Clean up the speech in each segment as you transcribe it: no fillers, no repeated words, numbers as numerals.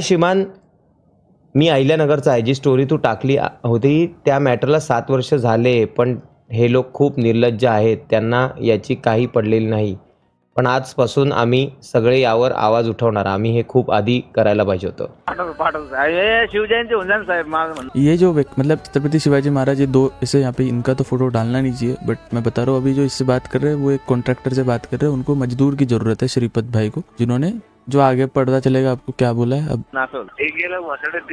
श्रीमान, मी अहिल्यानगरचा आहे. जी स्टोरी तू टाकली होती त्या मॅटरला 7 वर्ष झाले, पण हे लोक खूप निर्लज्ज आहेत. त्यांना याची काही पडलेली नाही. पण आजपासून आम्ही सगळे यावर आवाज उठवणार. आम्ही हे खूप आधी करायला पाहिजे होतं. शिवजयंती होऊन जाए साहब ये जो मतलब छत्रपति शिवाजी महाराज, ये दो ऐसे यहाँ पे इनका तो फोटो डालना नहीं चाहिए, बट मैं बता रहा हूँ अभी जो इससे बात कर रहे हैं वो एक कॉन्ट्रैक्टर से बात कर रहे हैं. उनको मजदूर की जरूरत है, श्रीपत भाई को, जिन्होंने जो आगे पढ़ता चलेगा आपको क्या बोला है अब.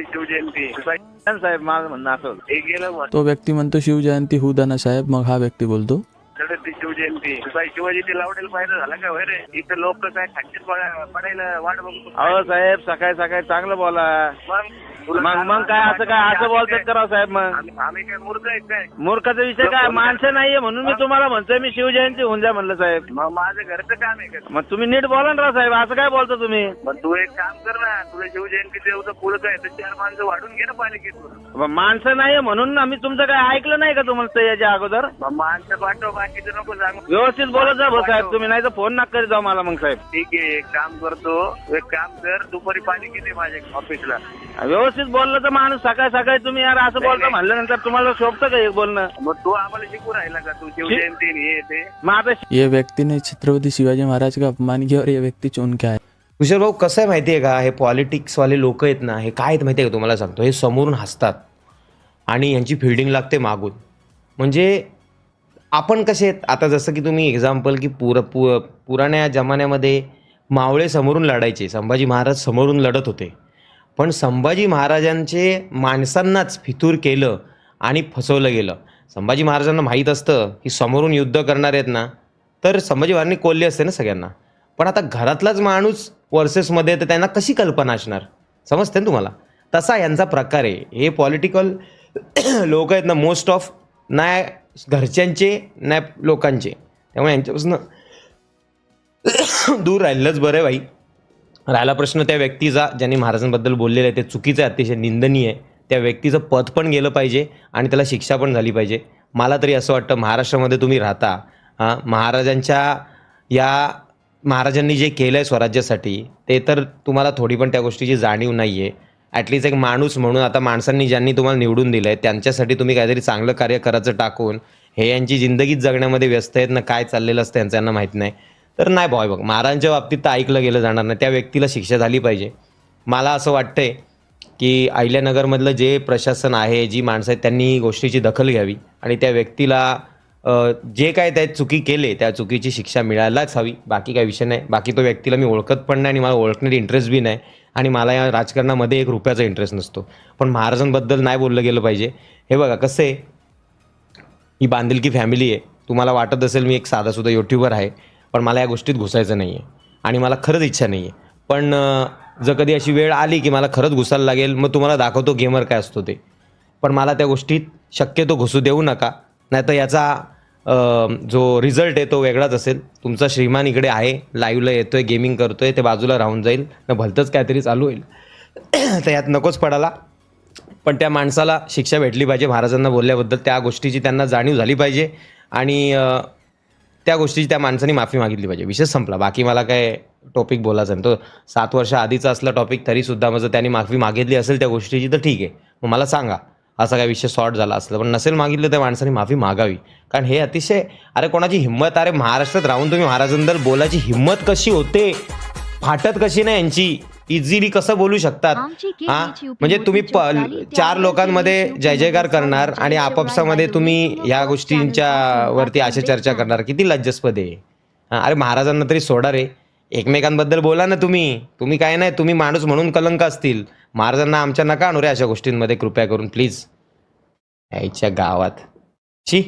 शिवजयंती साहेब माझं म्हणणं असं तो व्यक्ती म्हणतो शिवजयंती होऊ द्या ना साहेब, मग हा व्यक्ती बोलतो शिवजयंती शिवाजी लावडेल पाहिजे झालं का होय रे. इथं लोक काय खांचीत पडायला वाट बघतो. अहो साहेब, सकाळी सकाळी चांगलं बोला. मग काय असं बोलतात करा साहेब. मग आम्ही काय मूर्ख आहेत काय? मूर्खाचा विषय काय, माणसं नाहीये म्हणून मी तुम्हाला म्हणतोय मी शिवजयंती होऊन जा म्हणलं साहेब. मग माझं घरचं काम आहे का? मग तुम्ही नीट बोला ना साहेब, असं काय बोलता तुम्ही? मग तू एक काम कर ना, तुला शिवजयंती देवचं पुढं आहे तर 4 माणसं वाढून घे ना पालिकेतून. माणसं नाहीये म्हणून ना मी तुमचं काय ऐकलं नाही का तुम्हाला याच्या अगोदर? माणसं पाठव, बाकीचं नको सांगू. व्यवस्थित बोलत जा साहेब तुम्ही, नाही तर फोन नका करीत जाऊ मला. मग साहेब ठीक आहे, एक काम करतो, एक काम कर, दुपारी पालिकेत ये माझ्या ऑफिसला. व्यवस्थित बोललं तर माणूस सकाळी सकाळी तुम्ही यार असं बोलता म्हणल्यानंतर तुम्हाला शोभतं का एक बोलणं? मग तू आम्हाला शिकू राहिला का तू शिवजयंती हे ते? मग आता ये व्यक्ति ने छत्रपति शिवाजी महाराज का अपमान किया और ये व्यक्ति चुन के आया. कुशल भाऊ, कसं आहे माहिती आहे का, हे पॉलिटिक्सवाले लोक आहेत ना, हे काय आहेत माहिती आहे का तुम्हाला सांगतो, हे समोरून हसतात आणि यांची फिल्डिंग लागते मागून. म्हणजे आपण कसे आहेत आता, जसं की तुम्ही एक्झाम्पल की पुराण्या जमान्यामध्ये मावळे समोरून लढायचे, संभाजी महाराज समोरून लढत होते. पण संभाजी महाराजांचे माणसांनाच फितूर केलं आणि फसवलं गेलं. संभाजी महाराजांना माहीत असतं की समोरून युद्ध करणार आहेत ना, तर संभाजी महाराजांनी कोल्हे असते ना सगळ्यांना. पण आता घरातलाच माणूस वर्सेसमध्ये, तर त्यांना कशी कल्पना असणार, समजते ना तुम्हाला? तसा यांचा प्रकार आहे. हे पॉलिटिकल लोक आहेत ना, मोस्ट ऑफ नाही घरच्यांचे नाही लोकांचे, त्यामुळे यांच्यापासून दूर राहिलंच बरं आहे भाई. राहिला प्रश्न त्या व्यक्तीचा ज्यांनी महाराजांबद्दल बोललेलं आहे ते चुकीचं आहे, अतिशय निंदनीय आहे. त्या व्यक्तीचं पद पण गेलं पाहिजे आणि त्याला शिक्षा पण झाली पाहिजे. मला तरी असं वाटतं, महाराष्ट्रामध्ये तुम्ही राहता, महाराजांनी जे केलं आहे स्वराज्यासाठी ते तर तुम्हाला थोडी पण त्या गोष्टीची जाणीव नाही आहे. ॲटलिस्ट एक माणूस म्हणून आता माणसांनी ज्यांनी तुम्हाला निवडून दिलं आहे त्यांच्यासाठी तुम्ही काहीतरी चांगलं कार्य करायचं टाकून हे यांची जिंदगीच जगण्यामध्ये व्यस्त आहेत ना, काय चाललेलं असतं यांचं यांना माहीत नाही. तर नाही भाऊ, बघ महाराजांच्या बाबतीत तर ऐकलं गेलं जाणार नाही, त्या व्यक्तीला शिक्षा झाली पाहिजे. मला असं वाटतंय की अहिल्यानगरमधलं जे प्रशासन आहे, जी माणसं आहेत, त्यांनी गोष्टीची दखल घ्यावी आणि त्या व्यक्तीला जे काय त्या चुकी केले त्या चुकीची शिक्षा मिळायलाच हवी. बाकी काही विषय नाही. बाकी तो व्यक्तीला मी ओळखत पण नाही आणि मला ओळखण्यात इंटरेस्ट बी नाही आणि मला या राजकारणामध्ये 1 रुपयाचा इंटरेस्ट नसतो. पण महाराजांबद्दल नाही बोललं गेलं पाहिजे. हे बघा कसं आहे, ही बांधिलकी फॅमिली आहे. तुम्हाला वाटत असेल मी एक साधासुद्धा यूट्यूबर आहे, पण मला या गोष्टीत घुसायचं नाही आहे आणि मला खरंच इच्छा नाही आहे. पण जर कधी अशी वेळ आली की मला खरंच घुसायला लागेल, मग तुम्हाला दाखवतो गेमर काय असतो ते. पण मला त्या गोष्टीत शक्यतो घुसू देऊ नका, नाहीतर याचा जो रिझल्ट आहे तो वेगळाच असेल. तुमचा श्रीमान इकडे आहे, लाईव्हला येतोय, गेमिंग करतोय, ते बाजूला राहून जाईल ना, भलतंच काहीतरी चालू होईल. तर यात नकोच पडायला. पण त्या माणसाला शिक्षा भेटली पाहिजे महाराजांना बोलल्याबद्दल, त्या गोष्टीची त्यांना जाणीव झाली पाहिजे आणि त्या गोष्टीची त्या माणसाने माफी मागितली पाहिजे. विषय संपला. बाकी मला काय टॉपिक बोलायचा नाही. तो 7 वर्ष आधीचा असला टॉपिक तरीसुद्धा माझं त्यांनी माफी मागितली असेल त्या गोष्टीची तर ठीक आहे, मग मला सांगा असा काय विषय सॉर्ट झाला असला. पण नसेल मागितलं त्या माणसाने माफी मागावी, कारण हे अतिशय, अरे कोणाची हिंमत, अरे महाराष्ट्रात राहून तुम्ही महाराजांबद्दल बोलायची हिंमत कशी होते, फाटत कशी नाही यांची, इझिली कसं बोलू शकतात. म्हणजे तुम्ही 4 लोकांमध्ये जय जयकार करणार आणि आपापसामध्ये तुम्ही ह्या गोष्टींच्या वरती अशा चर्चा करणार, किती लज्जास्पद आहे. अरे महाराजांना तरी सोडा रे, एकमेकांबद्दल बोला ना तुम्ही काय नाही, तुम्ही माणूस म्हणून कलंक असतील. महाराजांना आमच्या नका आणू रे अशा गोष्टींमध्ये, कृपया करून प्लीज. याच्या गावात शी.